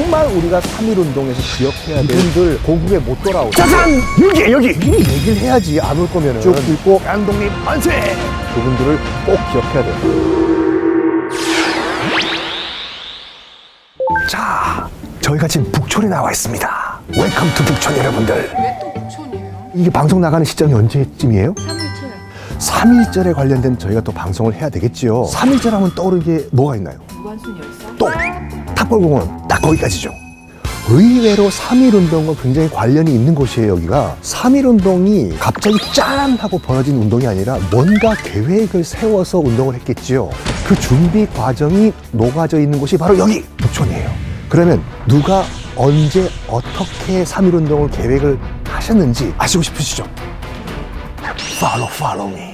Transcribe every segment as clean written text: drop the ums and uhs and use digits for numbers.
정말 우리가 3.1운동에서 기억해야 될 분들 고국에 못 돌아오죠. 짜잔! 여기! 이 얘기를 해야지. 안 올 거면은 쭉 읽고 대한독립 만세! 그분들을 꼭 기억해야 돼요. 자, 저희가 지금 북촌에 나와 있습니다. 웰컴 투 북촌 여러분들. 왜 또 북촌이에요? 이게 방송 나가는 시점이 언제쯤이에요? 3.17 3.1절에 관련된 저희가 또 방송을 해야 되겠지요. 3.1절 하면 떠오르는 게 뭐가 있나요? 무한순 열사? 또 탑골공원 딱 거기까지죠. 의외로 3.1운동과 굉장히 관련이 있는 곳이에요. 여기가 3.1운동이 갑자기 짠 하고 벌어진 운동이 아니라 뭔가 계획을 세워서 운동을 했겠지요. 그 준비 과정이 녹아져 있는 곳이 바로 여기 북촌이에요. 그러면 누가 언제 어떻게 3.1운동을 계획을 하셨는지 아시고 싶으시죠? Follow me.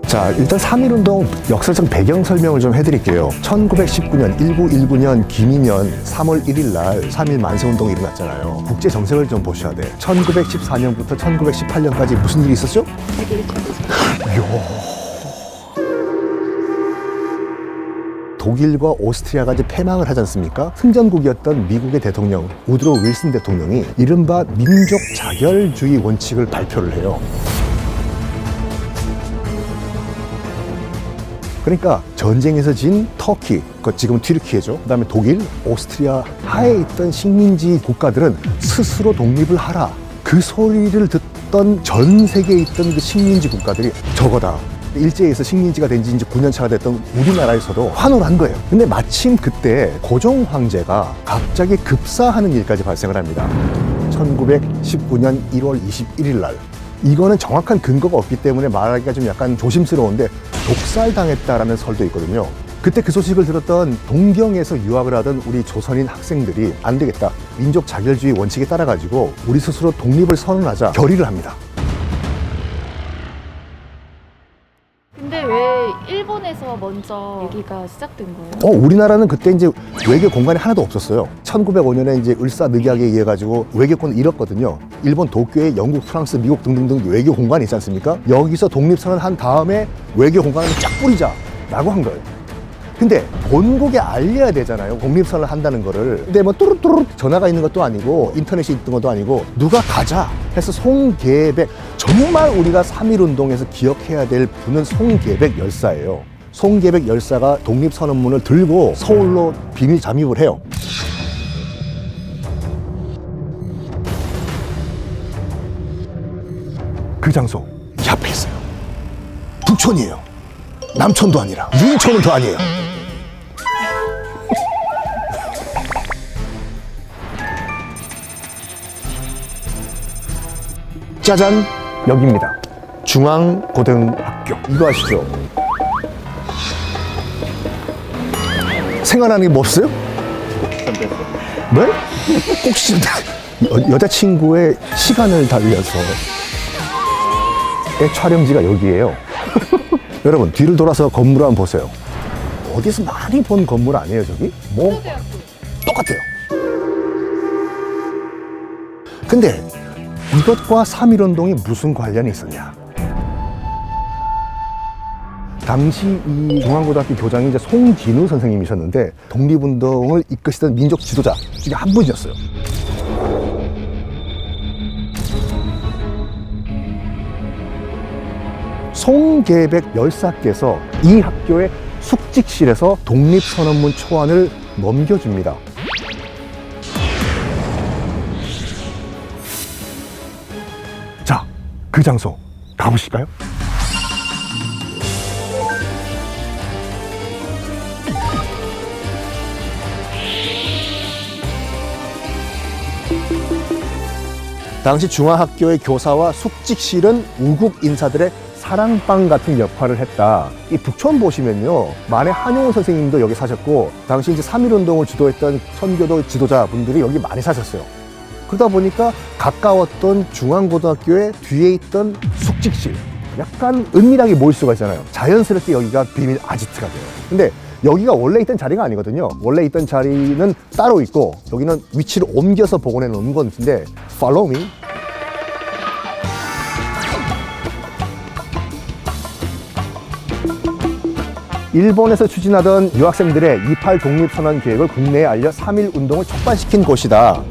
자, 일단 3.1운동 역사적 배경 설명을 좀 해드릴게요. 1919년, 1919년 김인년 3월 1일 날 3.1 만세운동이 일어났잖아요. 국제 정세를 좀 보셔야 돼. 1914년부터 1918년까지 무슨 일이 있었죠? 세계 1차 독일과 오스트리아가 이제 패망을 하지 않습니까? 승전국이었던 미국의 대통령 우드로 윌슨 대통령이 이른바 민족 자결주의 원칙을 발표를 해요. 그러니까 전쟁에서 진 터키, 지금 튀르키예죠. 그다음에 독일, 오스트리아 하에 있던 식민지 국가들은 스스로 독립을 하라. 그 소리를 듣던 전 세계에 있던 그 식민지 국가들이 저거다. 일제에서 식민지가 된 지 이제 9년 차가 됐던 우리나라에서도 환호를 한 거예요. 근데 마침 그때 고종 황제가 갑자기 급사하는 일까지 발생을 합니다. 1919년 1월 21일 날. 이거는 정확한 근거가 없기 때문에 말하기가 좀 약간 조심스러운데 독살당했다라는 설도 있거든요. 그때 그 소식을 들었던 동경에서 유학을 하던 우리 조선인 학생들이 안 되겠다. 민족 자결주의 원칙에 따라가지고 우리 스스로 독립을 선언하자 결의를 합니다. 근데 왜 일본에서 먼저 얘기가 시작된 거예요? 우리나라는 그때 이제 외교 공간이 하나도 없었어요. 1905년에 이제 을사늑약에 의해 가지고 외교권을 잃었거든요. 일본 도쿄에 영국, 프랑스, 미국 등등등 외교 공간이 있지 않습니까? 여기서 독립선언 한 다음에 외교 공간을 쫙 뿌리자라고 한 거예요. 근데 본국에 알려야 되잖아요. 독립선언을 한다는 거를. 근데 뭐 뚜루뚜루 전화가 있는 것도 아니고 인터넷이 있던 것도 아니고 누가 가자 해서 송계백, 정말 우리가 3.1운동에서 기억해야 될 분은 송계백 열사예요. 송계백 열사가 독립선언문을 들고 서울로 비밀 잠입을 해요. 그 장소 이 앞에 있어요. 북촌이에요. 남촌도 아니라 유인촌은 더 아니에요. 짜잔, 여기입니다. 중앙고등학교. 이거 아시죠? 생각나는 게 뭐 없어요? 네? 혹시 여자친구의 시간을 달려서 촬영지가 여기예요. 여러분 뒤를 돌아서 건물 한번 보세요. 어디서 많이 본 건물 아니에요 저기? 뭐 똑같아요. 근데 이것과 3.1운동이 무슨 관련이 있었냐? 당시 이 중앙고등학교 교장이 이제 송진우 선생님이셨는데 독립운동을 이끄시던 민족 지도자 중에 한 분이었어요. 송계백 열사께서 이 학교의 숙직실에서 독립선언문 초안을 넘겨줍니다. 자, 그 장소 가보실까요? 당시 중화학교의 교사와 숙직실은 우국 인사들의 사랑방 같은 역할을 했다. 이 북촌 보시면요, 만해 한용운 선생님도 여기 사셨고, 당시 이제 3.1운동을 주도했던 선교도 지도자분들이 여기 많이 사셨어요. 그러다 보니까 가까웠던 중앙고등학교의 뒤에 있던 숙직실, 약간 은밀하게 모일 수가 있잖아요. 자연스럽게 여기가 비밀 아지트가 돼요. 근데 여기가 원래 있던 자리가 아니거든요. 원래 있던 자리는 따로 있고, 여기는 위치를 옮겨서 복원해 놓은 건데, Follow me. 일본에서 추진하던 유학생들의 28 독립선언 계획을 국내에 알려 3.1 운동을 촉발시킨 곳이다.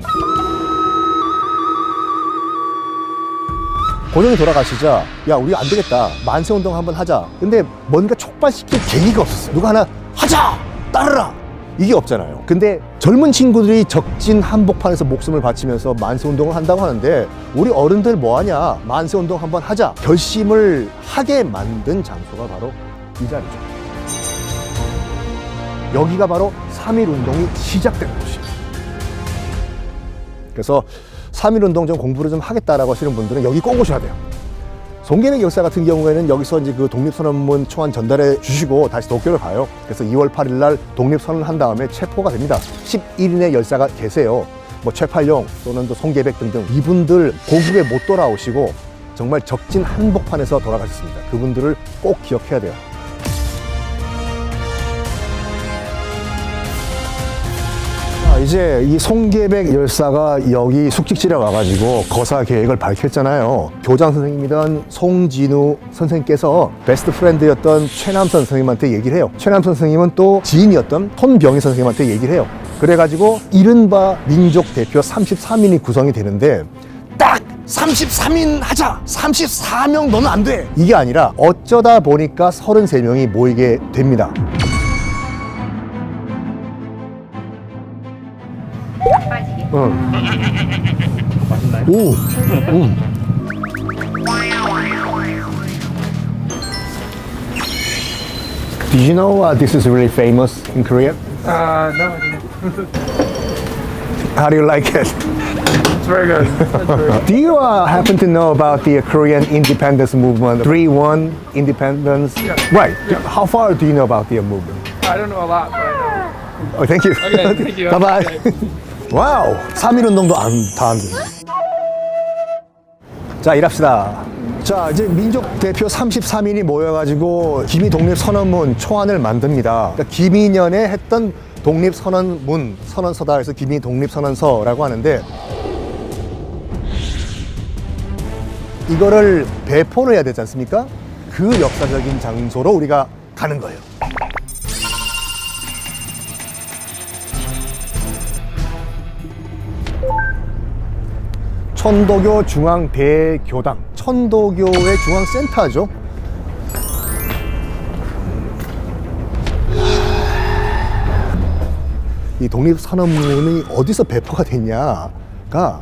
고종이 돌아가시자 야 우리 안 되겠다 만세운동 한번 하자. 근데 뭔가 촉발시킬 계기가 없었어요. 누가 하나 하자 따르라 이게 없잖아요. 근데 젊은 친구들이 적진 한복판에서 목숨을 바치면서 만세운동을 한다고 하는데 우리 어른들 뭐하냐 만세운동 한번 하자 결심을 하게 만든 장소가 바로 이 자리죠. 여기가 바로 3.1 운동이 시작된 곳이에요. 그래서 3.1 운동 좀 공부를 좀 하겠다라고 하시는 분들은 여기 꼭 오셔야 돼요. 송계백 열사 같은 경우에는 여기서 이제 그 독립선언문 초안 전달해 주시고 다시 도쿄를 가요. 그래서 2월 8일 날 독립선언을 한 다음에 체포가 됩니다. 11인의 열사가 계세요. 뭐 최팔룡 또는 또 송계백 등등 이분들 고국에 못 돌아오시고 정말 적진 한복판에서 돌아가셨습니다. 그분들을 꼭 기억해야 돼요. 이제 이 송계백 열사가 여기 숙직지에 와가지고 거사 계획을 밝혔잖아요. 교장 선생님이던 송진우 선생님께서 베스트 프렌드였던 최남선 선생님한테 얘기를 해요. 최남선 선생님은 또 지인이었던 손병희 선생님한테 얘기를 해요. 그래가지고 이른바 민족 대표 33인이 구성이 되는데 딱 33인 하자! 34명 너는 안 돼! 이게 아니라 어쩌다 보니까 33명이 모이게 됩니다. 빠지게. 오. Did you know this is really famous in Korea? No, How do you like it? it's very good. It's very good. Do you happen to know about the Korean independence movement? 3-1 independence? Yeah. Right. Yeah. How far do you know about the movement? I don't know a lot, but I know. Oh, thank you. Okay, thank you. Bye bye. Okay. 와우. 3.1 운동도 다 안 돼. 자, 일합시다. 자, 이제 민족 대표 33인이 모여가지고 기미 독립 선언문 초안을 만듭니다. 그러니까 기미년에 했던 독립 선언문, 선언서다 해서 기미 독립 선언서라고 하는데 이거를 배포를 해야 되지 않습니까? 그 역사적인 장소로 우리가 가는 거예요. 천도교 중앙대교당, 천도교의 중앙센터죠. 이 독립선언문이 어디서 배포가 됐냐가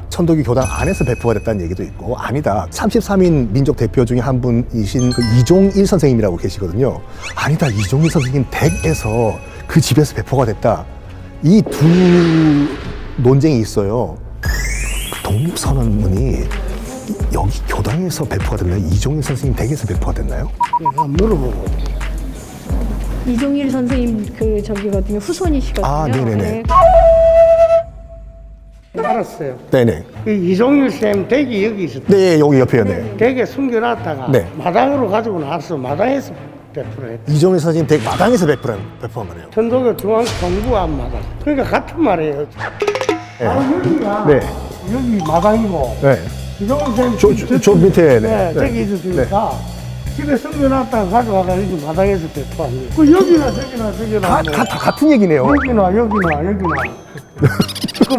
천도교 교당 안에서 배포가 됐다는 얘기도 있고 아니다. 33인 민족 대표 중에 한 분이신 그 이종일 선생님이라고 계시거든요. 아니다. 이종일 선생님 댁에서 그 집에서 배포가 됐다. 이 두 논쟁이 있어요. 독립선언문이 여기 교당에서 배포가 됐나요? 이종일 선생님 댁에서 배포가 됐나요? 물어보고. 이종일 선생님 그 저기거든요. 후손이시거든요. 아, 네네네. 알았어요. 네네. 그 이종일 쌤 댁이 여기 있었대. 네, 여기 옆에요. 네. 댁에 숨겨놨다가 네. 마당으로 가지고 나서 마당에서 배포를 했대. 이종일 선생님 댁 마당에서 배포한 거네요. 천도교 중앙 정부 앞마당. 그러니까 같은 말이에요. 바로 여기가 네. 여기 마당이고 네. 이종일 쌤 저 밑에, 네. 네, 네. 댁이 있었으니까 집에 숨겨놨다가 가져와가지고 마당에서 배포한 거예요. 그 여기나 저기나 뭐. 다 같은 얘기네요. 여기나 그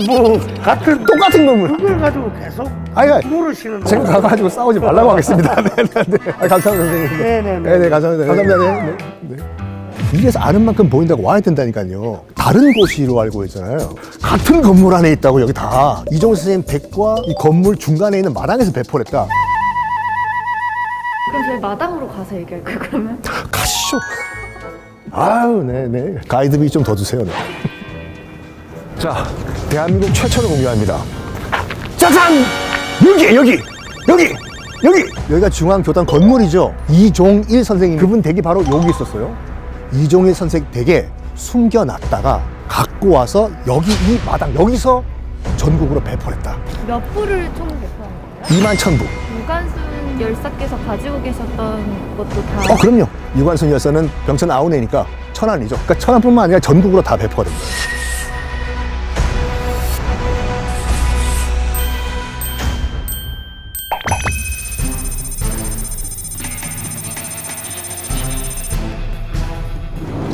뭐 같은 똑같은 건물. 그걸 가지고 계속 아니, 물으시는 제가 가가지고 싸우지 말라고 하겠습니다. 네, 네, 네. 아, 감사합니다, 선생님. 네네네. 감사합니다. 감사합니다. 네, 네. 이래서 아는 만큼 보인다고 와야 된다니까요. 다른 곳으로 알고 있잖아요. 같은 건물 안에 있다고 여기 다. 이종일 선생님 댁과 이 건물 중간에 있는 마당에서 배포를 했다. 그럼 저희 마당으로 가서 얘기할까요, 그러면? 가시죠. 아유, 네네. 가이드비 좀 더 주세요. 네. 자, 대한민국 최초로 공개합니다. 짜잔! 여기가 중앙교당 건물이죠. 이종일 선생님. 그분 댁이 바로 여기 있었어요. 이종일 선생 댁에 숨겨놨다가 갖고 와서 여기 이 마당, 여기서 전국으로 배포를 했다. 몇 부를 총 배포한 거예요? 21,000부. 유관순 열사께서 가지고 계셨던 것도 다 그럼요. 유관순 열사는 병천 아우네니까 천안이죠. 그러니까 천안뿐만 아니라 전국으로 다 배포가 된 거예요.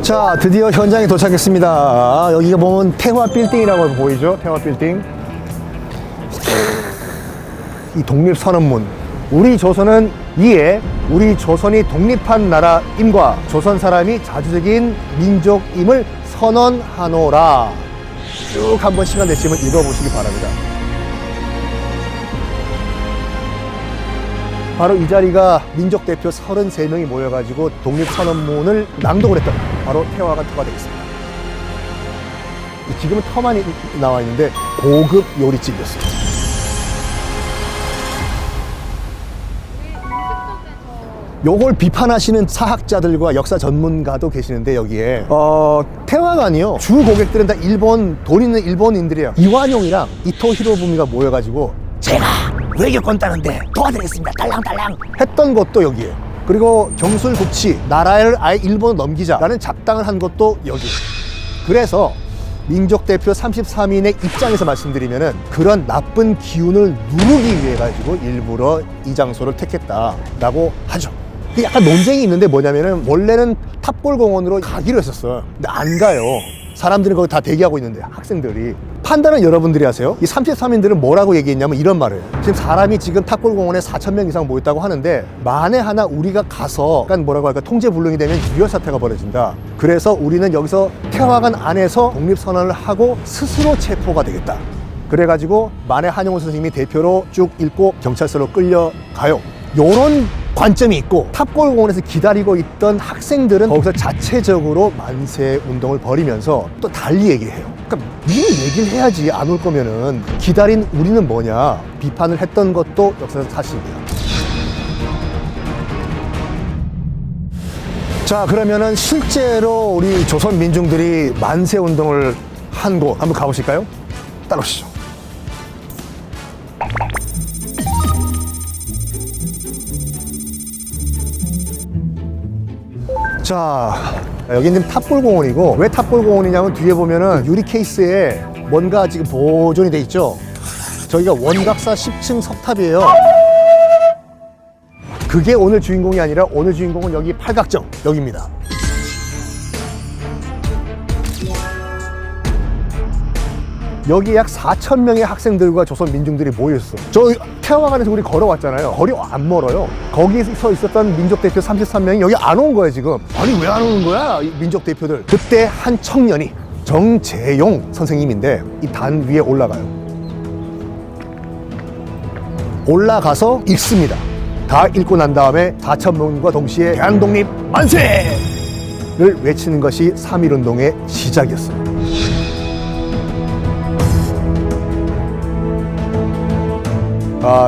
자, 드디어 현장에 도착했습니다. 여기가 보면 태화 빌딩이라고 보이죠? 태화 빌딩. 이 독립선언문. 우리 조선은 이에 우리 조선이 독립한 나라임과 조선 사람이 자주적인 민족임을 선언하노라. 쭉 한번 시간 되시면 읽어보시기 바랍니다. 바로 이 자리가 민족 대표 33명이 모여가지고 독립선언문을 낭독을 했던 바로 태화관 터가 되겠습니다. 지금은 터만 나와 있는데 고급 요리집이었어요. 요걸 비판하시는 사학자들과 역사 전문가도 계시는데 여기에 태화관이요, 주 고객들은 다 돈 있는 일본인들이에요. 이완용이랑 이토 히로부미가 모여가지고 제가 외교권 따는데 도와드리겠습니다 딸랑딸랑 했던 것도 여기에, 그리고 경술국치 나라를 아예 일본으로 넘기자라는 작당을 한 것도 여기. 그래서 민족대표 33인의 입장에서 말씀드리면은 그런 나쁜 기운을 누르기 위해 가지고 일부러 이 장소를 택했다라고 하죠. 약간 논쟁이 있는데 뭐냐면은 원래는 탑골공원으로 가기로 했었어요. 근데 안 가요. 사람들이 거기 다 대기하고 있는데, 학생들이. 판단은 여러분들이 하세요. 이 33인들은 뭐라고 얘기했냐면 이런 말을 해요. 지금 사람이 지금 탑골공원에 4,000명 이상 모였다고 하는데 만에 하나 우리가 가서 약간 뭐라고 할까, 통제불능이 되면 유혈사태가 벌어진다. 그래서 우리는 여기서 태화관 안에서 독립선언을 하고 스스로 체포가 되겠다. 그래가지고 만해 한용운 선생님이 대표로 쭉 읽고 경찰서로 끌려가요. 요런 관점이 있고, 탑골공원에서 기다리고 있던 학생들은 거기서 자체적으로 만세 운동을 벌이면서 또 달리 얘기해요. 그러니까 미리 얘기를 해야지, 안 올 거면은. 기다린 우리는 뭐냐 비판을 했던 것도 역사적 사실입니다. 자, 그러면은 실제로 우리 조선 민중들이 만세 운동을 한 곳 한번 가보실까요? 따라오시죠. 자, 여기는 탑골공원이고, 왜 탑골공원이냐면 뒤에 보면은 유리 케이스에 뭔가 지금 보존이 돼 있죠. 저기가 원각사 10층 석탑이에요. 그게 오늘 주인공이 아니라 오늘 주인공은 여기 팔각정, 여기입니다. 여기 약 4,000명의 학생들과 조선 민중들이 모였어. 저 태화관에서 우리 걸어왔잖아요. 거리 안 멀어요. 거기서 있었던 민족 대표 33명이 여기 안 온 거예요, 지금. 아니, 왜 안 오는 거야, 이 민족 대표들. 그때 한 청년이, 정재용 선생님인데, 이 단 위에 올라가요. 올라가서 읽습니다. 다 읽고 난 다음에 4,000명과 동시에 대한독립 만세를 외치는 것이 3.1운동의 시작이었어요.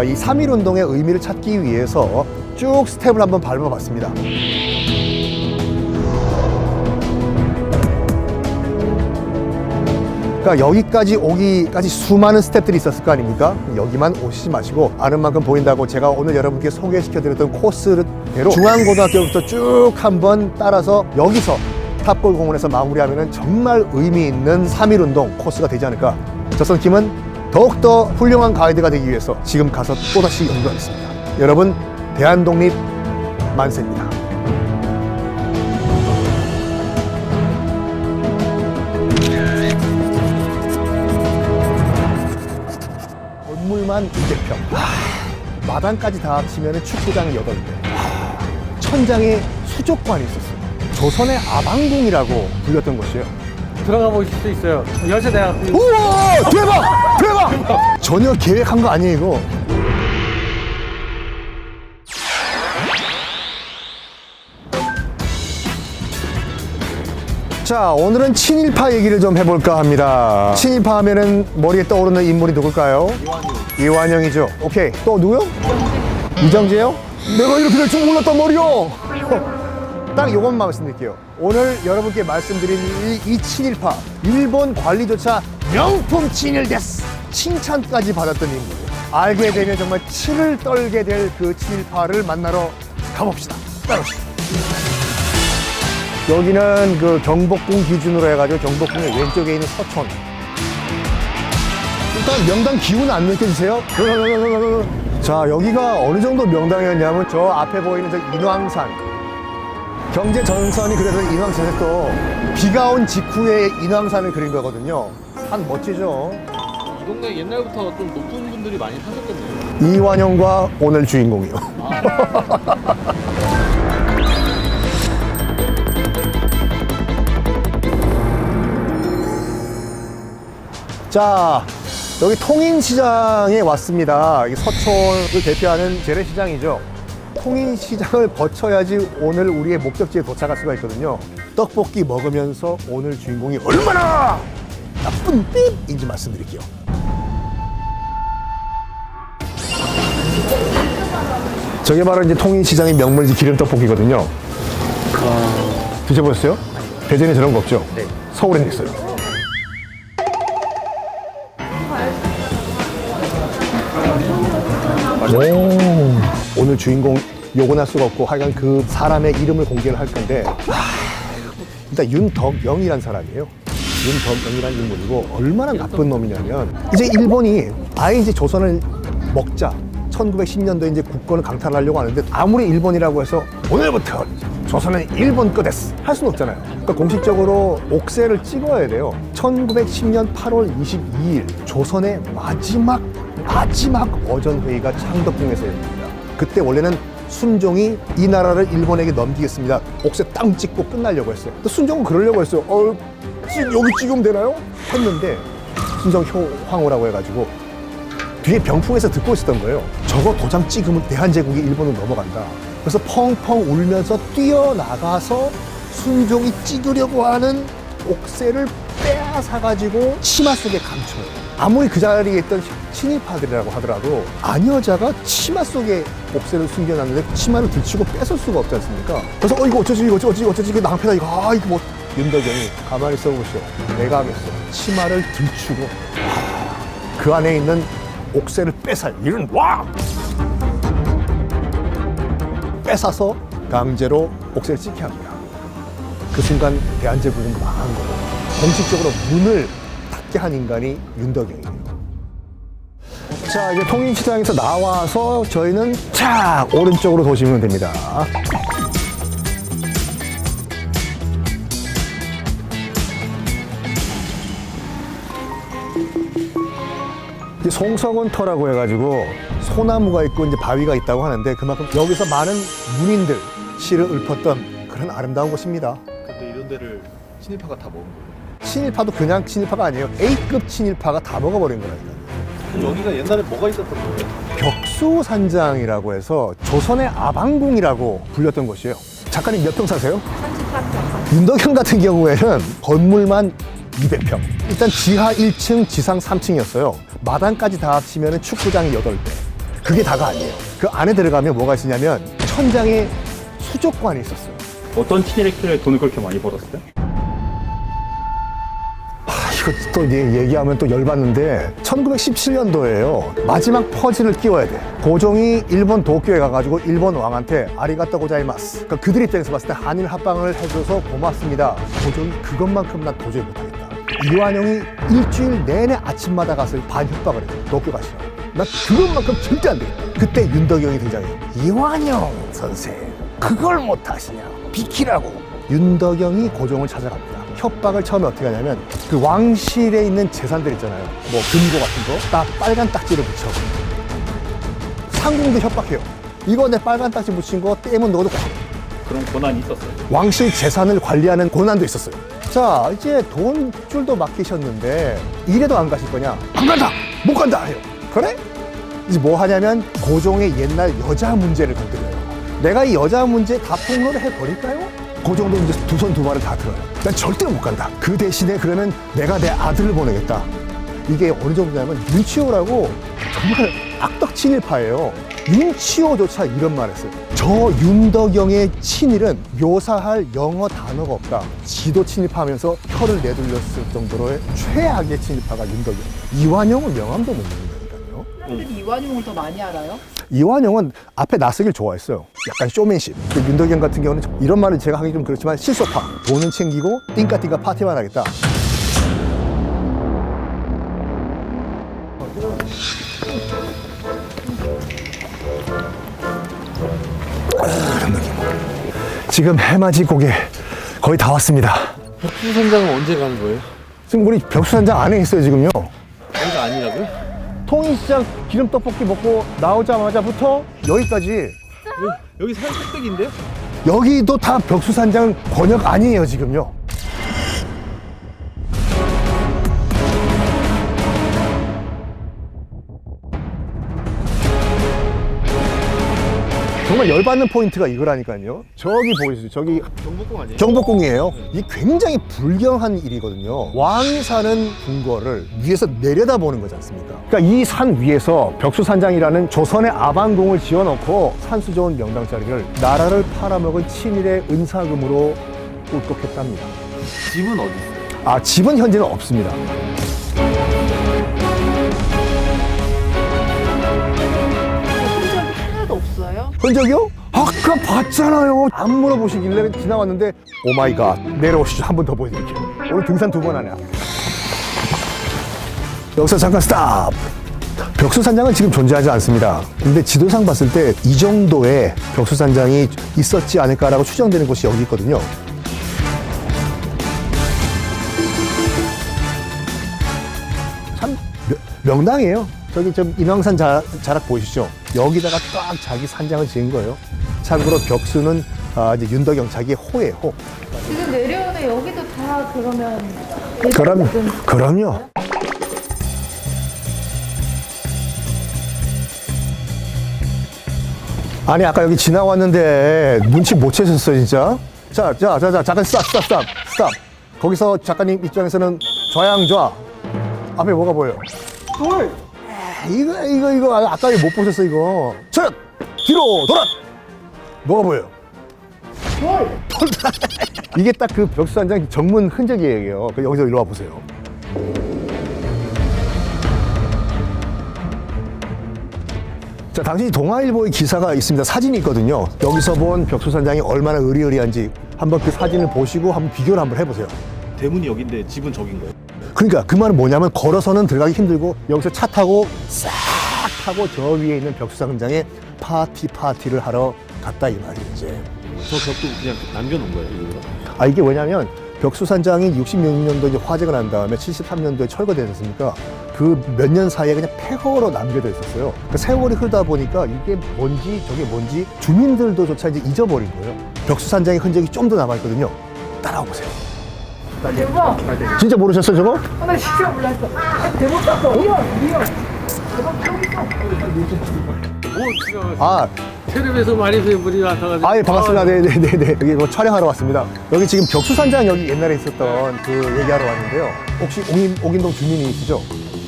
이 3.1운동의 의미를 찾기 위해서 쭉 스텝을 한번 밟아봤습니다. 그러니까 여기까지 오기까지 수많은 스텝들이 있었을 거 아닙니까? 여기만 오시지 마시고 아는 만큼 보인다고 제가 오늘 여러분께 소개시켜드렸던 코스대로 중앙고등학교부터 쭉 한번 따라서 여기서 탑골공원에서 마무리하면 정말 의미 있는 3.1운동 코스가 되지 않을까. 조선킴은 더욱더 훌륭한 가이드가 되기 위해서 지금 가서 또다시 연구하겠습니다. 여러분, 대한독립 만세입니다. 건물만 200평. 마당까지 다 합치면 축구장이 8대. 천장에 수족관이 있었어요. 조선의 아방궁이라고 불렸던 곳이에요. 들어가 보실 수 있어요. 연세대학. 우와! 대박! 대박! 전혀 계획한 거 아니에요, 이거. 자, 오늘은 친일파 얘기를 좀 해볼까 합니다. 친일파 하면은 머리에 떠오르는 인물이 누굴까요? 이완용이죠. 오케이. 또 누구요? 이정재요? 내가 이렇게 될 줄 몰랐단 말이야. 딱 요것만 말씀드릴게요. 오늘 여러분께 말씀드린 이 친일파, 일본 관리조차 명품 친일 데스 칭찬까지 받았던 인물이에요. 알게 되면 정말 치를 떨게 될 그 친일파를 만나러 가봅시다. 따라오시죠. 여기는 그 경복궁 기준으로 해가지고 경복궁의 왼쪽에 있는 서촌. 일단 명당 기운 안 느껴지세요? 자, 여기가 어느 정도 명당이었냐면 저 앞에 보이는 저 인왕산. 경제 전선이 그래서 인왕산에서 비가 온 직후에 인왕산을 그린 거거든요. 산 멋지죠? 이 동네 옛날부터 좀 높은 분들이 많이 사셨겠네요. 이완용과 오늘 주인공이요. 자, 여기 통인시장에 왔습니다. 이 서촌을 대표하는 재래시장이죠. 통인시장을 거쳐야지 오늘 우리의 목적지에 도착할 수가 있거든요. 떡볶이 먹으면서 오늘 주인공이 얼마나 나쁜 삐인지 말씀드릴게요. 저게 바로 이제 통인시장의 명물이지 기름떡볶이거든요. 드셔보셨어요? 대전에 저런 거 없죠? 네. 서울엔 있어요. 오, 오늘 주인공 요건 할 수가 없고 하여간 그 사람의 이름을 공개를 할 건데 일단 윤덕영이란 사람이에요. 윤덕영이란 인물이고 얼마나 나쁜 놈이냐면 이제 일본이 아예 이제 조선을 먹자 1910년도에 이제 국권을 강탈하려고 하는데 아무리 일본이라고 해서 오늘부터 조선은 일본 거 됐어 할 수는 없잖아요. 그러니까 공식적으로 옥새를 찍어야 돼요. 1910년 8월 22일 조선의 마지막 어전회의가 창덕궁에서 열립니다. 그때 원래는 순종이 이 나라를 일본에게 넘기겠습니다. 옥새 땅 찍고 끝나려고 했어요. 또 순종은 그러려고 했어요. 여기 찍으면 되나요? 했는데 순종 황후라고 해가지고 뒤에 병풍에서 듣고 있었던 거예요. 저거 도장 찍으면 대한제국이 일본으로 넘어간다. 그래서 펑펑 울면서 뛰어나가서 순종이 찍으려고 하는 옥새를 빼앗아가지고 치마 속에 감춰요. 아무리 그 자리에 있던 친일파들이라고 하더라도 아녀자가 치마 속에 옥새를 숨겨놨는데 치마를 들치고 뺏을 수가 없지 않습니까? 그래서 이거 어쩌지 이거 낭패다 이거 이거 뭐 윤덕영이 가만히 있어보시오. 내가 하겠어. 치마를 들추고 그 안에 있는 옥새를 뺏어요. 이런 와! 뺏어서 강제로 옥새를 찍게 합니다. 그 순간 대한제국은 망한 거고 공식적으로 문을 닫게 한 인간이 윤덕영이에요. 자, 이제 통인시장에서 나와서 저희는 착 오른쪽으로 도시면 됩니다. 이제 송석원터라고 해가지고 소나무가 있고 이제 바위가 있다고 하는데 그만큼 여기서 많은 문인들 시를 읊었던 그런 아름다운 곳입니다. 근데 이런 데를 친일파가 다 먹은 거예요. 친일파도 그냥 친일파가 아니에요. A급 친일파가 다 먹어버린 거라니까요. 여기가 옛날에 뭐가 있었던 거예요? 격수산장이라고 해서 조선의 아방궁이라고 불렸던 곳이에요. 작가님 몇 평 사세요? 33평. 윤덕영 같은 경우에는 건물만 200평. 일단 지하 1층, 지상 3층이었어요. 마당까지 다 합치면 축구장이 8대. 그게 다가 아니에요. 그 안에 들어가면 뭐가 있었냐면 천장에 수족관이 있었어요. 어떤 친일에 돈을 그렇게 많이 벌었어요? 이거 또 얘기하면 또 열받는데 1917년도에요. 마지막 퍼즐을 끼워야 돼. 고종이 일본 도쿄에 가가지고 일본 왕한테 아리가또 고자이마스. 그러니까 그들 입장에서 봤을 때 한일 합방을 해줘서 고맙습니다. 고종이 그것만큼 난 도저히 못하겠다. 이완용이 일주일 내내 아침마다 가서 반협박을 해요. 도쿄 가시라고. 나 그것만큼 절대 안 되겠다. 그때 윤덕영이 등장해요. 이완용 선생, 그걸 못하시냐. 비키라고. 윤덕영이 고종을 찾아갑니다. 협박을 처음에 어떻게 하냐면 그 왕실에 있는 재산들 있잖아요. 뭐 금고 같은 거 딱 빨간 딱지를 붙여. 상궁도 협박해요. 이거 내 빨간 딱지 붙인 거 떼면 너도 그런 권한이 있었어요. 왕실 재산을 관리하는 권한도 있었어요. 자, 이제 돈줄도 맡기셨는데 이래도 안 가실 거냐? 안 간다! 못 간다! 해요. 그래? 이제 뭐 하냐면 고종의 옛날 여자 문제를 건드려요. 내가 이 여자 문제 다 폭로를 해버릴까요? 고종도 이제 두 손 두 발을 다 들어요. 난 절대 못 간다. 그 대신에 그러면 내가 내 아들을 보내겠다. 이게 어느 정도냐면 윤치호라고 정말 악덕 친일파예요. 윤치호조차 이런 말 했어요. 저 윤덕영의 친일은 묘사할 영어 단어가 없다. 지도 친일파하면서 혀를 내둘렸을 정도로의 최악의 친일파가 윤덕영. 이완용은 명함도 못 내는다니까요. 사람들이 이완용을 더 많이 알아요? 이완용은 앞에 나서길 좋아했어요. 약간 쇼맨십. 윤덕영 같은 경우는 이런 말을 제가 하기 좀 그렇지만 실속파. 돈은 챙기고 띵까띵까 파티만 하겠다. 지금 해맞이 고개 거의 다 왔습니다. 벽수 선장은 언제 가는 거예요? 지금 우리 벽수산장 안에 있어요, 지금요. 여기가 아니라고요? 통일시장 기름 떡볶이 먹고 나오자마자부터 여기까지. 여기 산 꼭대기인데요? 여기도 다 벽수산장 권역 아니에요, 지금요. 정말 열받는 포인트가 이거라니까요. 저기 보이시죠? 저기 경복궁 아니에요? 경복궁이에요. 이 굉장히 불경한 일이거든요. 왕이 사는 궁궐을 위에서 내려다보는 거지 않습니까? 그러니까 이 산 위에서 벽수산장이라는 조선의 아반궁을 지어놓고 산수 좋은 명당 자리를 나라를 팔아먹은 친일의 은사금으로 꿀꺽했답니다. 집은 어디 있어요? 아, 집은 현재는 없습니다. 흔적이 하나도 없어요? 흔적이요? 아까 봤잖아요. 안 물어보시길래 지나왔는데 오마이갓, 내려오시죠. 한 번 더 보여드릴게요. 오늘 등산 2번 하네요. 여기서 잠깐 스탑. 벽수산장은 지금 존재하지 않습니다. 근데 지도상 봤을 때 이 정도의 벽수산장이 있었지 않을까라고 추정되는 곳이 여기 있거든요. 참 명당이에요. 저기 좀 인왕산 자락 보이시죠? 여기다가 딱 자기 산장을 지은 거예요. 참고로 벽수는 이제 윤덕영 자기의 호예요, 호. 지금 내려오는 여기도 다 그러면 그럼요. 아니 아까 여기 지나왔는데 눈치 못 채셨어요 진짜? 자 잠깐 스탑. 거기서 작가님 입장에서는 좌양좌 앞에 뭐가 보여요? 돌. 이거 아까 못 보셨어 이거. 차렷 뒤로 돌아. 뭐가 보여요? 돌. 이게 딱 그 벽수산장 정문 흔적이에요. 여기서 일로 와 보세요. 자, 당신이 동아일보의 기사가 있습니다. 사진이 있거든요. 여기서 본 벽수산장이 얼마나 의리의리한지 한번 그 사진을 보시고 한번 비교를 한번 해보세요. 대문이 여긴데 집은 저긴 거예요. 그러니까 그 말은 뭐냐면 걸어서는 들어가기 힘들고 여기서 차 타고 싹 타고 저 위에 있는 벽수산장에 파티를 하러 갔다 이 말이에요. 이제. 저 벽도 그냥 남겨놓은 거예요, 일부러? 아, 이게 뭐냐면 벽수산장이 66년도 이제 화재가 난 다음에 73년도에 철거되지 않습니까? 그 몇 년 사이에 그냥 폐허로 남겨져 있었어요. 그 세월이 흐르다 보니까 이게 뭔지 저게 뭔지 주민들도조차 이제 잊어버린 거예요. 벽수산장의 흔적이 좀 더 남아있거든요. 따라와 보세요. 대박! 진짜 모르셨어요, 저거? 나 진짜 몰랐어. 대박 떴어. 리얼. 아, 텔레비에서 많이 뵌 분이 와서가지고. 아, 예, 반갑습니다. 네네네. 여기 뭐 촬영하러 왔습니다. 여기 지금 벽수산장 여기 옛날에 있었던 그 얘기하러 왔는데요. 혹시 오긴동 주민이시죠?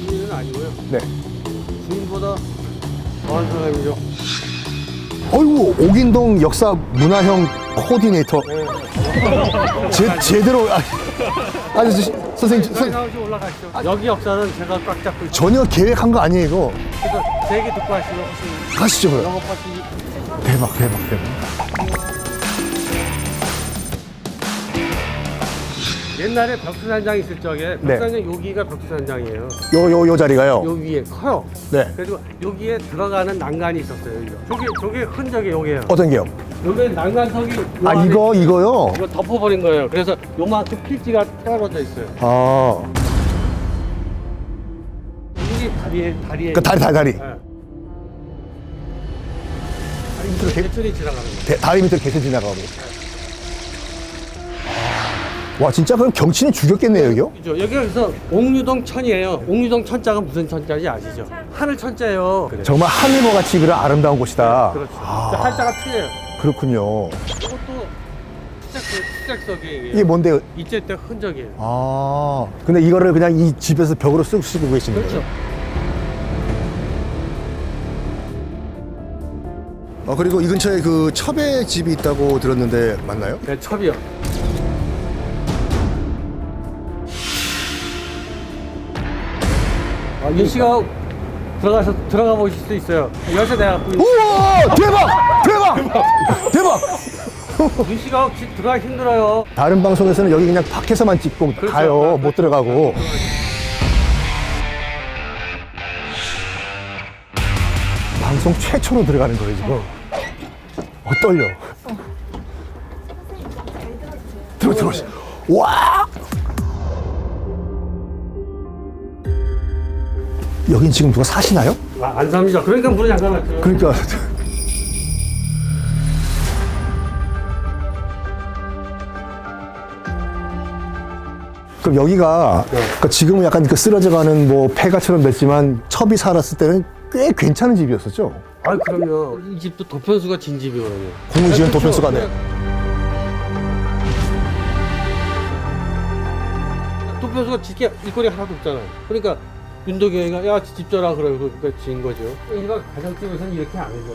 주민은 아니고요. 네. 주민보다 더한 사람이죠. 어이구, 오긴동 역사 문화형 코디네이터. 제대로. 선생님, 나오시 올라가시죠. 여기 역사는 제가 꽉 잡고 있어요. 전혀 계획한 거 아니에요, 이거. 그래서 제 얘기 듣고 하시면 혹시 가시죠, 그럼. 영업하시기. 대박. 옛날에 벽수산장 있을 적에 네. 벽수산장 여기가 벽수산장이에요. 요 자리가요. 요 위에 커요. 네. 그리고 여기에 들어가는 난간이 있었어요. 저게 흔적이 여기에요. 어떤 게요? 여기 난간석이 요 아, 안에 이거요? 이거 덮어버린 거예요. 그래서 요만큼 필지가 떨어져 있어요. 아. 이게 다리에. 그 다리. 네. 개천이 지나가는 거예요. 다리 밑으로 계속 지나가고. 와, 진짜 그럼 경치는 죽였겠네요, 여기요? 그죠? 여기가 그래서 옥류동 천이에요. 옥류동 천자가 무슨 천자인지 아시죠? 하늘 천자예요. 그래. 정말 하늘과 같이 그런 아름다운 곳이다. 그렇죠. 한자가 틀려요. 그렇군요. 이것도 수작석이에요. 이게 뭔데요? 이때 때 흔적이에요. 아, 근데 이거를 그냥 이 집에서 벽으로 쓱 쓰고 계시는 그렇죠. 거예요? 그리고 이 근처에 그 첩의 집이 있다고 들었는데 맞나요? 네, 첩이요. 윤 씨가 들어가 보실 수 있어요. 열쇠 내가 갖고 있는. 우와! 대박! 윤 씨가 들어가기 힘들어요. 다른 방송에서는 여기 그냥 밖에서만 찍고 그렇죠. 가요. 못 들어가고. 방송 최초로 들어가는 거예요, 지금. 떨려. 안으로 들어오시. 와! 여긴 지금 누가 사시나요? 안 삽니다. 그러니까 문을 잠가놨죠. 그러니까. 그럼 여기가 그러니까 지금은 약간 그 쓰러져가는 뭐 폐가처럼 됐지만 첩이 살았을 때는 꽤 괜찮은 집이었었죠? 아, 그럼요. 이 집도 도편수가 진 집이거든요. 공무지원 도편수가 네. 도편수가 짓게 일거리 하나도 없잖아요. 그러니까 윤덕영이가 야 집 져라 그러고 그러니까 지은 거죠. 일반 가정집에서는 이렇게 안 해요.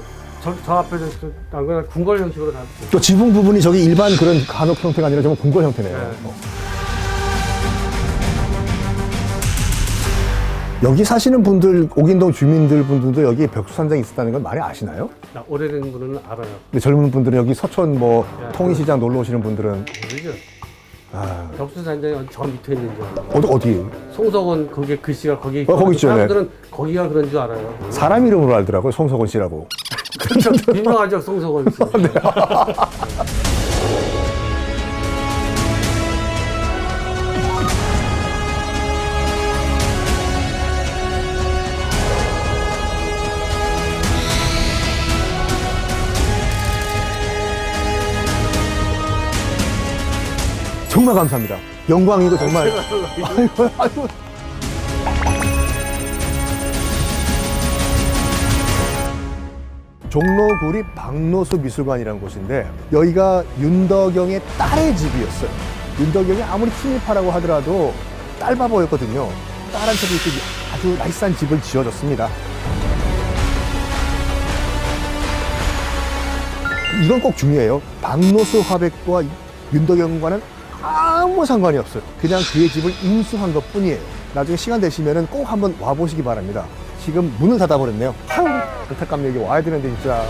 저 앞에서 안 그냥 궁궐 형식으로 다. 또 지붕 부분이 저기 일반 그런 간혹 형태가 아니라 정말 궁궐 형태네요. 네. 여기 사시는 분들, 옥인동 주민들 분들도 여기 벽수산장이 있었다는 걸 많이 아시나요? 오래된 분은 알아요. 근데 젊은 분들은 여기 서촌 뭐 네. 통일시장 놀러 오시는 분들은 모르죠. 아, 벽수산장이 저 밑에 있는 줄 알아요. 어디? 송석원 거기에 글씨가 거기 거기 있죠, 네. 사람들은 거기가 그런 줄 알아요. 사람 이름으로 알더라고요. 송석원 씨라고. 유명하죠, 송석원 씨. 정말 감사합니다. 영광이고 정말. 아이고, 아이고. 종로구리 박노수 미술관이라는 곳인데 여기가 윤덕영의 딸의 집이었어요. 윤덕영이 아무리 친일파라고 하더라도 딸바보였거든요. 딸한테도 이렇게 아주 나이스한 집을 지어줬습니다. 이건 꼭 중요해요. 박노수 화백과 윤덕영과는 아무 상관이 없어요. 그냥 그의 집을 인수한 것 뿐이에요. 나중에 시간 되시면 꼭 한번 와보시기 바랍니다. 지금 문을 닫아버렸네요. 아유, 안타깝네. 여기 와야 되는데 진짜.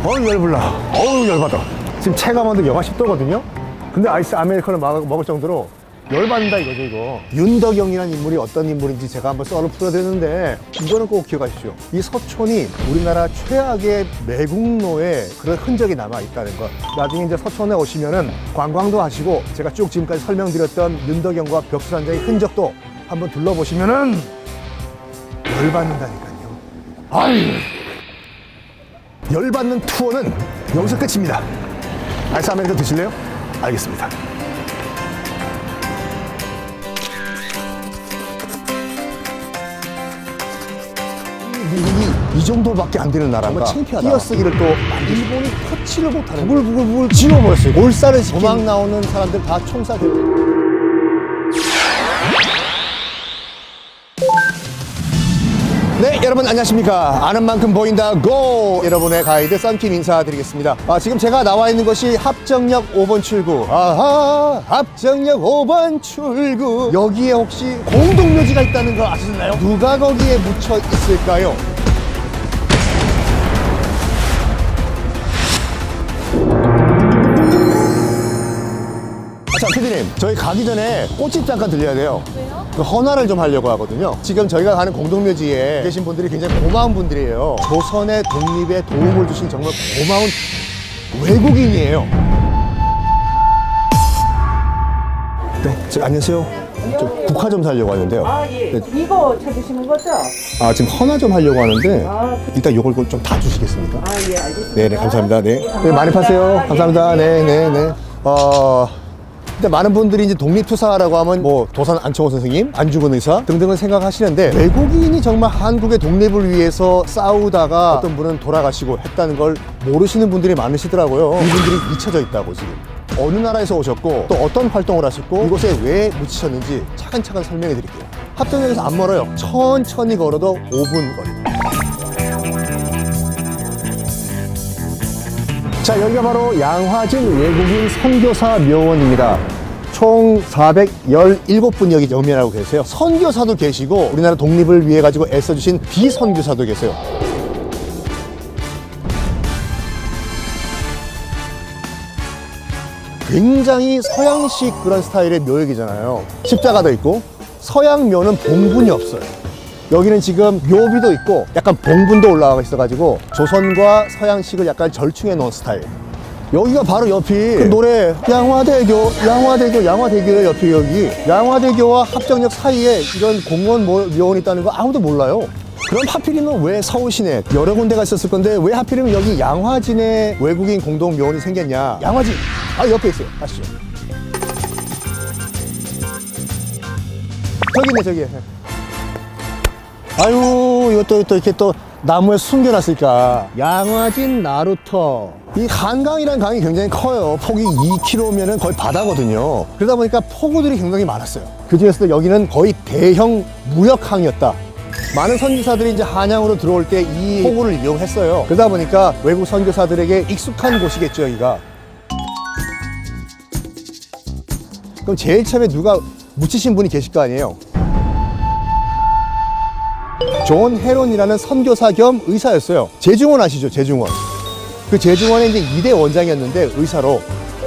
어우 열불나. 어우 열받아. 지금 체감온도 영하 10도거든요. 근데 아이스 아메리카노 먹을 정도로 열받는다 이거죠 이거. 윤덕영이라는 인물이 어떤 인물인지 제가 한번 썰을 풀어드렸는데 이거는 꼭 기억하십시오. 이 서촌이 우리나라 최악의 매국노의 그런 흔적이 남아있다는 것. 나중에 이제 서촌에 오시면은 관광도 하시고 제가 쭉 지금까지 설명드렸던 윤덕영과 벽수산장의 흔적도 한번 둘러보시면은 열받는다니까요. 아유. 열받는 투어는 여기서 끝입니다. 아이스 아메리카노 드실래요? 알겠습니다. 미국이 이 정도밖에 안 되는 나라가 띄어쓰기를 또 일본이 터치를 못하는 부글부글 지워버렸어요. 몰살을 시킨 도망 나오는 사람들 다 총살되고. 네, 여러분 안녕하십니까. 아는 만큼 보인다 고! 여러분의 가이드 썬킴 인사드리겠습니다. 지금 제가 나와 있는 것이 합정역 5번 출구. 아하, 합정역 5번 출구. 여기에 혹시 공동묘지가 있다는 거 아시나요? 누가 거기에 묻혀 있을까요? 자, 피디님, 저희 가기 전에 꽃집 잠깐 들려야 돼요. 왜요? 그 헌화를 좀 하려고 하거든요. 지금 저희가 가는 공동묘지에 계신 분들이 굉장히 고마운 분들이에요. 조선의 독립에 도움을 주신 정말 고마운 외국인이에요. 네, 안녕하세요. 저 국화 좀 사려고 하는데요. 아, 예. 네. 이거 찾으시는 거죠? 지금 헌화 좀 하려고 하는데 아, 일단 요걸 좀 다 주시겠습니까? 아, 예, 알겠습니다. 네네, 감사합니다. 네. 네, 많이 파세요. 감사합니다. 네네네. 근데 많은 분들이 이제 독립투사라고 하면 뭐 도산 안철호 선생님, 안중근 의사 등등을 생각하시는데 외국인이 정말 한국의 독립을 위해서 싸우다가 어떤 분은 돌아가시고 했다는 걸 모르시는 분들이 많으시더라고요. 이분들이 잊혀져 있다고 지금. 어느 나라에서 오셨고 또 어떤 활동을 하셨고 이곳에 왜 묻히셨는지 차근차근 설명해 드릴게요. 합정역에서 안 멀어요. 천천히 걸어도 5분 거리입니다. 자, 여기가 바로 양화진 외국인 선교사 묘원입니다. 총 417분 여기 연면하고 계세요. 선교사도 계시고 우리나라 독립을 위해 가지고 애써주신 비선교사도 계세요. 굉장히 서양식 그런 스타일의 묘역이잖아요. 십자가도 있고 서양 묘는 봉분이 없어요. 여기는 지금 묘비도 있고 약간 봉분도 올라가 있어가지고 조선과 서양식을 약간 절충해 놓은 스타일. 여기가 바로 옆이 그 노래 양화대교의 옆이 여기. 양화대교와 합정역 사이에 이런 공원 묘원이 있다는 거 아무도 몰라요. 그럼 하필이면 왜 서울 시내 여러 군데가 있었을 건데 왜 하필이면 여기 양화진에 외국인 공동 묘원이 생겼냐? 양화진 옆에 있어요. 가시죠. 저기 있네 저기. 아유 이것도 또 이렇게 또 나무에 숨겨놨으니까. 양화진 나루터. 이 한강이라는 강이 굉장히 커요. 폭이 2km면은 거의 바다거든요. 그러다 보니까 포구들이 굉장히 많았어요. 그 중에서도 여기는 거의 대형 무역항이었다. 많은 선교사들이 이제 한양으로 들어올 때 이 포구를 이용했어요. 그러다 보니까 외국 선교사들에게 익숙한 곳이겠죠, 여기가. 그럼 제일 처음에 누가 묻히신 분이 계실 거 아니에요? 존 헤론이라는 선교사 겸 의사였어요. 제중원 아시죠? 제중원. 그 제중원의 이제 2대 원장이었는데 의사로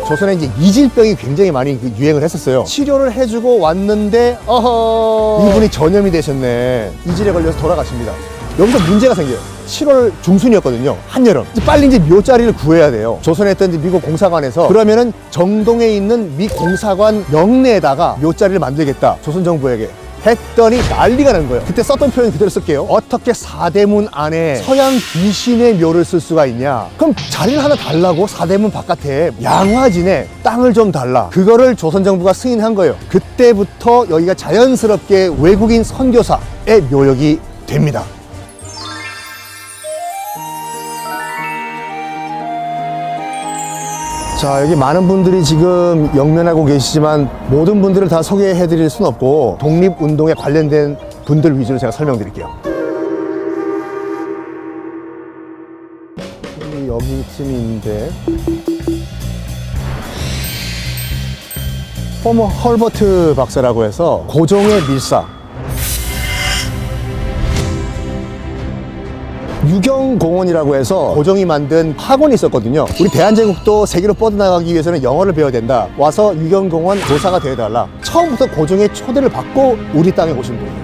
조선에 이제 이질병이 굉장히 많이 유행을 했었어요. 치료를 해주고 왔는데 이분이 전염이 되셨네. 이질에 걸려서 돌아가십니다. 여기서 문제가 생겨요. 7월 중순이었거든요. 한여름. 빨리 이제 묘자리를 구해야 돼요. 조선에 있던 이제 미국 공사관에서 그러면은 정동에 있는 미 공사관 영내에다가 묘자리를 만들겠다. 조선 정부에게. 했더니 난리가 난 거예요. 그때 썼던 표현 그대로 쓸게요. 어떻게 사대문 안에 서양 귀신의 묘를 쓸 수가 있냐? 그럼 자리를 하나 달라고 사대문 바깥에 양화진에 땅을 좀 달라. 그거를 조선 정부가 승인한 거예요. 그때부터 여기가 자연스럽게 외국인 선교사의 묘역이 됩니다. 자, 여기 많은 분들이 지금 영면하고 계시지만 모든 분들을 다 소개해 드릴 수는 없고 독립운동에 관련된 분들 위주로 제가 설명드릴게요. 여기쯤인데 포머 헐버트 박사라고 해서 고종의 밀사 유경공원이라고 해서 고종이 만든 학원이 있었거든요. 우리 대한제국도 세계로 뻗어나가기 위해서는 영어를 배워야 된다. 와서 유경공원 교사가 되어달라. 처음부터 고종의 초대를 받고 우리 땅에 오신 분이에요.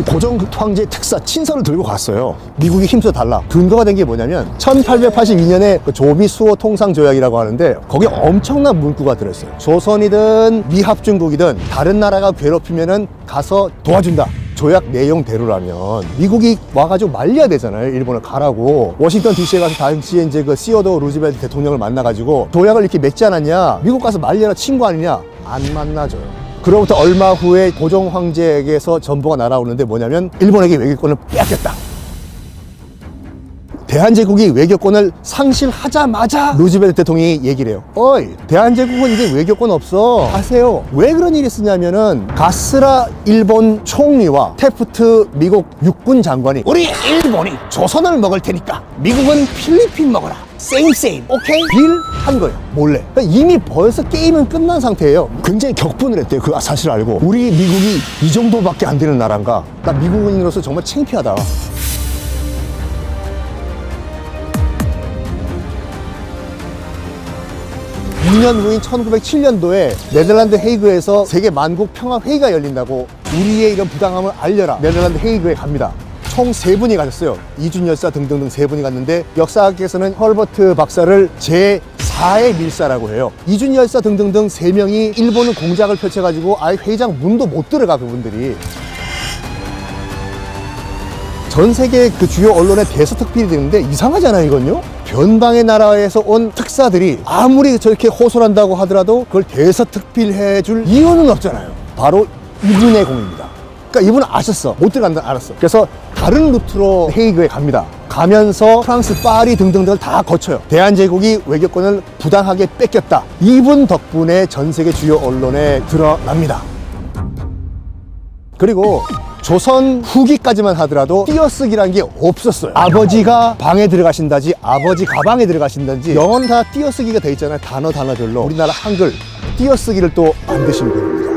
고종 황제의 특사 친서를 들고 갔어요. 미국이 힘써 달라. 근거가 된 게 뭐냐면 1882년에 그 조비수호 통상조약이라고 하는데 거기에 엄청난 문구가 들어있어요. 조선이든 미합중국이든 다른 나라가 괴롭히면은 가서 도와준다. 조약 내용대로라면 미국이 와가지고 말려야 되잖아요. 일본을 가라고. 워싱턴 DC에 가서 당시에 이제 그 시어도 루즈벨트 대통령을 만나가지고 조약을 이렇게 맺지 않았냐? 미국 가서 말려라 친구 아니냐? 안 만나줘요. 그로부터 얼마 후에 고종 황제에게서 전보가 날아오는데 뭐냐면 일본에게 외교권을 빼앗겼다. 대한제국이 외교권을 상실하자마자 루즈벨트 대통령이 얘기를 해요. 어이, 대한제국은 이제 외교권 없어. 아세요? 왜 그런 일이 있었냐면은 가스라 일본 총리와 테프트 미국 육군 장관이 우리 일본이 조선을 먹을 테니까 미국은 필리핀 먹어라. 세임 오케이? 딜 한 거예요. 몰래. 그러니까 이미 벌써 게임은 끝난 상태예요. 굉장히 격분을 했대요. 그 사실 알고. 우리 미국이 이 정도밖에 안 되는 나라인가? 나 미국인으로서 정말 창피하다. 이 년 후인 1907년도에 네덜란드 헤이그에서 세계 만국 평화 회의가 열린다고 우리의 이런 부당함을 알려라. 네덜란드 헤이그에 갑니다. 총 3분이 가셨어요. 이준 열사 등등등 3분이 갔는데 역사학에서는 헐버트 박사를 제4의 밀사라고 해요. 이준 열사 등등등 3명이 일본은 공작을 펼쳐가지고 아예 회의장 문도 못 들어가 그분들이. 전 세계 그 주요 언론에 대서특필이 되는데 이상하잖아요 이건요. 변방의 나라에서 온 특사들이 아무리 저렇게 호소한다고 하더라도 그걸 대서특필해 줄 이유는 없잖아요. 바로 이분의 공입니다. 그러니까 이분은 아셨어. 못 들어간다 알았어. 그래서 다른 루트로 헤이그에 갑니다. 가면서 프랑스, 파리 등등등을 다 거쳐요. 대한제국이 외교권을 부당하게 뺏겼다. 이분 덕분에 전 세계 주요 언론에 드러납니다. 그리고 조선 후기까지만 하더라도 띄어쓰기란 게 없었어요. 아버지가 방에 들어가신다지 아버지 가방에 들어가신다지 영어는 다 띄어쓰기가 돼 있잖아요. 단어별로. 우리나라 한글 띄어쓰기를 또 만드신 분입니다.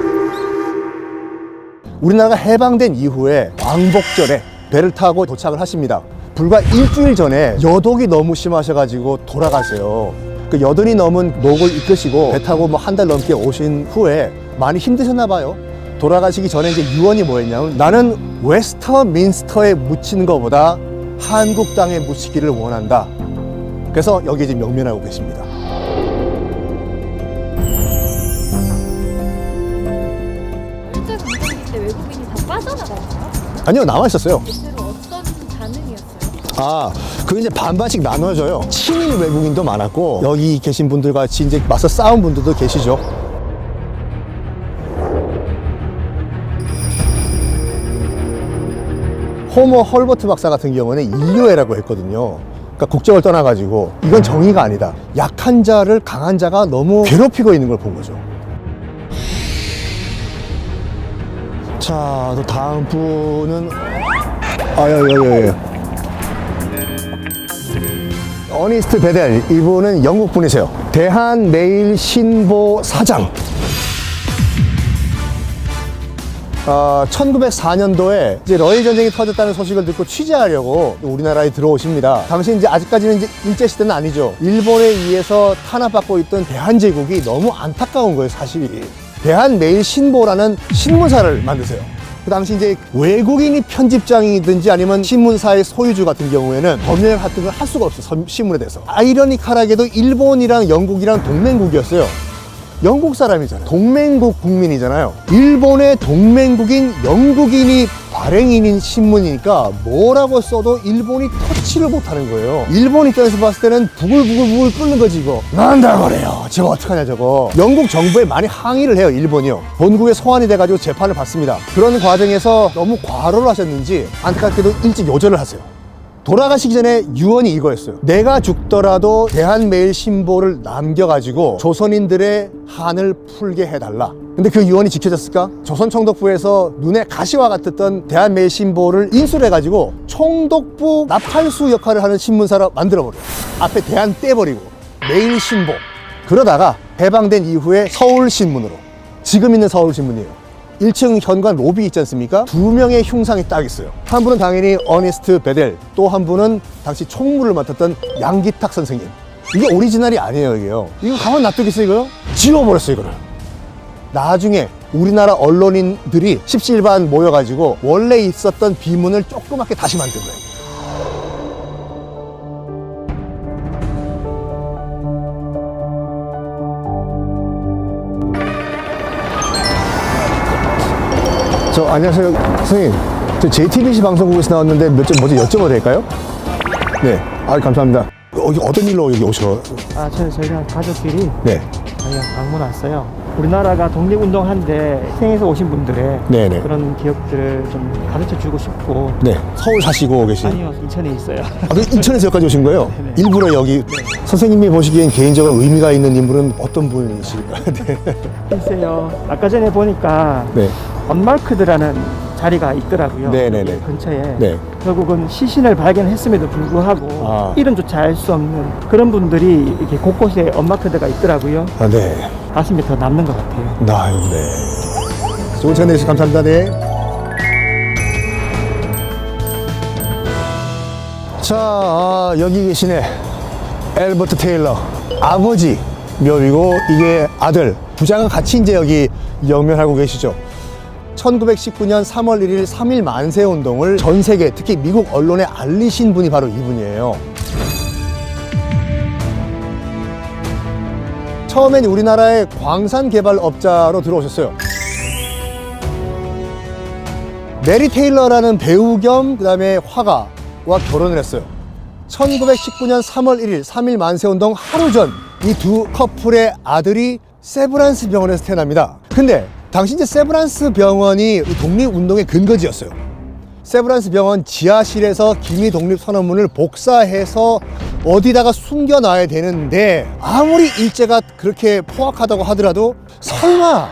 우리나라가 해방된 이후에 광복절에 배를 타고 도착을 하십니다. 불과 일주일 전에 여독이 너무 심하셔가지고 돌아가세요. 그 여든이 넘은 목을 이끄시고 배 타고 뭐 한 달 넘게 오신 후에 많이 힘드셨나 봐요. 돌아가시기 전에 이제 유언이 뭐였냐면 나는 웨스터민스터에 묻히는 것보다 한국 땅에 묻히기를 원한다. 그래서 여기 이제 명면하고 계십니다. 일제 강점기 때 외국인이 다 빠져나갔나요? 아니요, 남아 있었어요. 대체로 어떤 반응이었어요? 아, 그게 이제 반반씩 나눠져요. 친일 외국인도 많았고 여기 계신 분들 같이 이제 맞서 싸운 분들도 계시죠. 호머 헐버트 박사 같은 경우는 인류애라고 했거든요. 그러니까 국적을 떠나가지고 이건 정의가 아니다. 약한 자를 강한 자가 너무 괴롭히고 있는 걸 본 거죠. 자, 또 다음 분은 예. 어니스트 베델, 이분은 영국 분이세요. 대한메일신보 사장. 1904년도에 이제 러일 전쟁이 터졌다는 소식을 듣고 취재하려고 우리나라에 들어오십니다. 당시 이제 아직까지는 이제 일제 시대는 아니죠. 일본에 의해서 탄압받고 있던 대한제국이 너무 안타까운 거예요, 사실이. 대한메일신보라는 신문사를 만드세요. 그 당시 이제 외국인이 편집장이든지 아니면 신문사의 소유주 같은 경우에는 법령 같은 걸 할 수가 없어요, 신문에 대해서. 아이러니컬하게도 일본이랑 영국이랑 동맹국이었어요. 영국 사람이잖아요. 동맹국 국민이잖아요. 일본의 동맹국인 영국인이 발행인인 신문이니까 뭐라고 써도 일본이 터치를 못하는 거예요. 일본 입장에서 봤을 때는 부글부글 끓는 거지 이거. 난다 그래요. 저거 어떡하냐 저거. 영국 정부에 많이 항의를 해요, 일본이요. 본국에 소환이 돼가지고 재판을 받습니다. 그런 과정에서 너무 과로를 하셨는지 안타깝게도 일찍 요절을 하세요. 돌아가시기 전에 유언이 이거였어요. 내가 죽더라도 대한메일신보를 남겨가지고 조선인들의 한을 풀게 해달라. 근데 그 유언이 지켜졌을까? 조선총독부에서 눈에 가시와 같았던 대한메일신보를 인수를 해가지고 총독부 나팔수 역할을 하는 신문사로 만들어버려요. 앞에 대한 떼버리고 메일신보. 그러다가 해방된 이후에 서울신문으로, 지금 있는 서울신문이에요. 1층 현관 로비 있지 않습니까? 두 명의 흉상이 딱 있어요. 한 분은 당연히 어니스트 베델, 또 한 분은 당시 총무를 맡았던 양기탁 선생님. 이게 오리지널이 아니에요, 이게요. 이거 가만 놔두겠어요, 이거요? 지워버렸어요, 이거를. 나중에 우리나라 언론인들이 십시일반 모여가지고 원래 있었던 비문을 조그맣게 다시 만든 거예요. 안녕하세요, 선생님. 저 JTBC 방송국에서 나왔는데 몇 점 먼저 여쭤봐도 될까요? 네. 감사합니다. 여기 어떤 일로 여기 오셔? 저희가 가족끼리 네. 저희가 방문 왔어요. 우리나라가 독립운동한데 희생해서 오신 분들의 네네. 그런 기억들을 좀 가르쳐주고 싶고. 네. 서울 사시고 계신? 아니요, 인천에 있어요. 인천에서 여기까지 오신 거예요? 네네. 일부러 여기. 선생님이 보시기엔 개인적으로 의미가 있는 인물은 어떤 분이실까요? 네. 글쎄요, 아까 전에 보니까 네. 언마크드라는 자리가 있더라고요. 네네네. 근처에. 네. 결국은 시신을 발견했음에도 불구하고 이름조차 알 수 없는 그런 분들이 이렇게 곳곳에 언마크드가 있더라고요. 네. 가슴이 더 남는 것 같아요. 네. 좋은 시간 내주셔서 감사합니다. 네. 자, 여기 계시네. 엘버트 테일러. 아버지 묘이고 이게 아들. 부자가 같이 이제 여기 영면하고 계시죠. 1919년 3월 1일 3.1 만세운동을 전 세계, 특히 미국 언론에 알리신 분이 바로 이분이에요. 처음엔 우리나라의 광산 개발업자로 들어오셨어요. 메리 테일러라는 배우 겸 그다음에 화가와 결혼을 했어요. 1919년 3월 1일 3.1 만세운동 하루 전 이 두 커플의 아들이 세브란스 병원에서 태어납니다. 근데 당시 이제 세브란스 병원이 독립운동의 근거지였어요. 세브란스 병원 지하실에서 기미 독립 선언문을 복사해서 어디다가 숨겨놔야 되는데 아무리 일제가 그렇게 포악하다고 하더라도 설마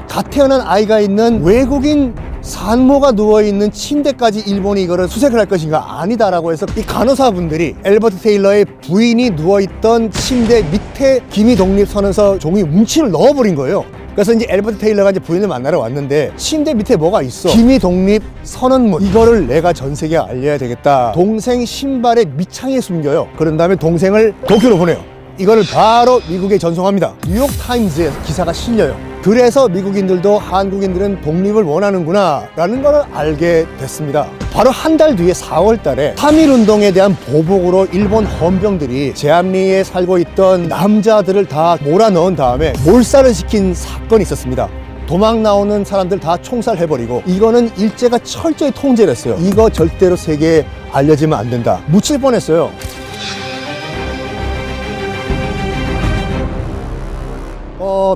갓 태어난 아이가 있는 외국인 산모가 누워있는 침대까지 일본이 이거를 수색을 할 것인가? 아니다라고 해서 이 간호사분들이 엘버트 테일러의 부인이 누워있던 침대 밑에 기미 독립 선언서 종이 뭉치를 넣어버린 거예요. 그래서 이제 엘버트 테일러가 이제 부인을 만나러 왔는데 침대 밑에 뭐가 있어? 기미 독립 선언문. 이거를 내가 전 세계에 알려야 되겠다. 동생 신발의 밑창에 숨겨요. 그런 다음에 동생을 도쿄로 보내요. 이거를 바로 미국에 전송합니다. 뉴욕 타임즈에 기사가 실려요. 그래서 미국인들도 한국인들은 독립을 원하는구나 라는 걸 알게 됐습니다. 바로 한 달 뒤에 4월 달에 3.1운동에 대한 보복으로 일본 헌병들이 제암리에 살고 있던 남자들을 다 몰아넣은 다음에 몰살을 시킨 사건이 있었습니다. 도망 나오는 사람들 다 총살해버리고, 이거는 일제가 철저히 통제를 했어요. 이거 절대로 세계에 알려지면 안 된다. 묻힐 뻔했어요.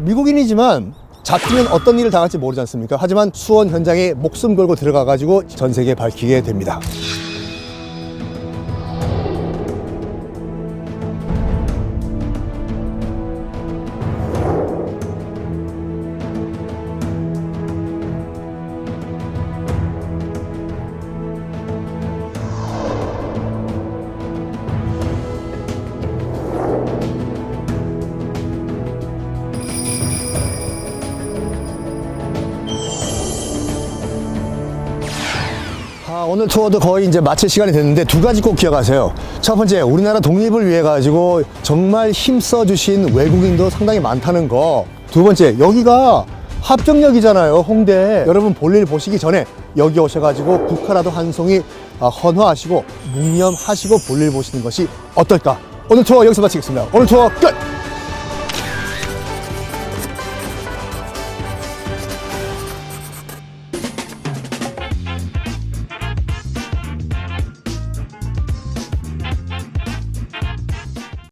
미국인이지만 잡히면 어떤 일을 당할지 모르지 않습니까? 하지만 수원 현장에 목숨 걸고 들어가가지고 전 세계에 밝히게 됩니다. 오늘 투어도 거의 이제 마칠 시간이 됐는데 두 가지 꼭 기억하세요. 첫 번째, 우리나라 독립을 위해 가지고 정말 힘써 주신 외국인도 상당히 많다는 거. 두 번째, 여기가 합정역이잖아요, 홍대. 여러분 볼일 보시기 전에 여기 오셔가지고 국화라도 한 송이 헌화하시고 묵념하시고 볼일 보시는 것이 어떨까. 오늘 투어 여기서 마치겠습니다. 오늘 투어 끝!